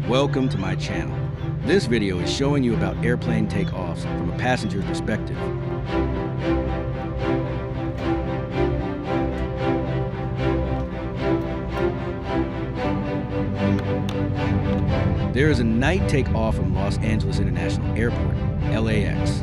Welcome to my channel. This video is showing you about airplane takeoffs from a passenger's perspective. There is a night takeoff from Los Angeles International Airport, LAX.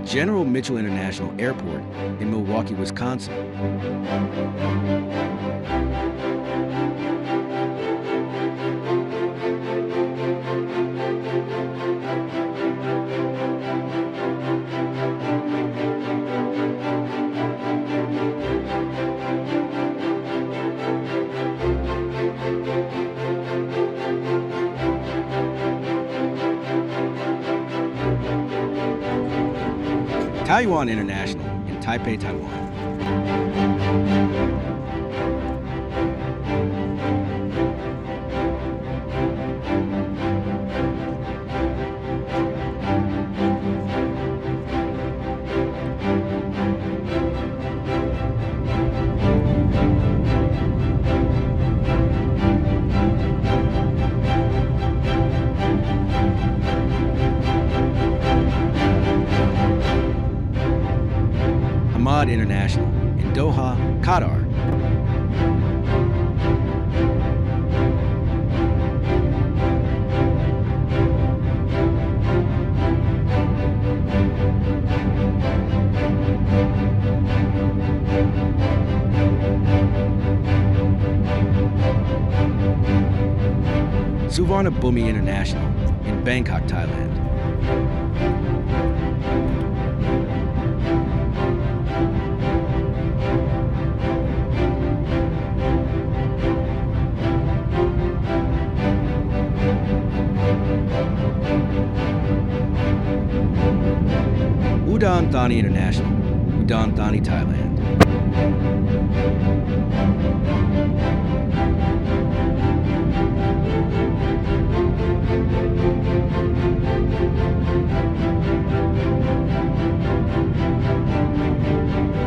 General Mitchell International Airport in Milwaukee, Wisconsin. Taiyuan International in Taipei, Taiwan. Hamad International in Doha, Qatar. Suvarnabhumi International in Bangkok, Thailand. Udon Thani International, Udon Thani, Thailand.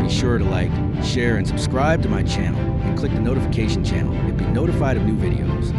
Be sure to like, share, and subscribe to my channel, and click the notification channel to be notified of new videos.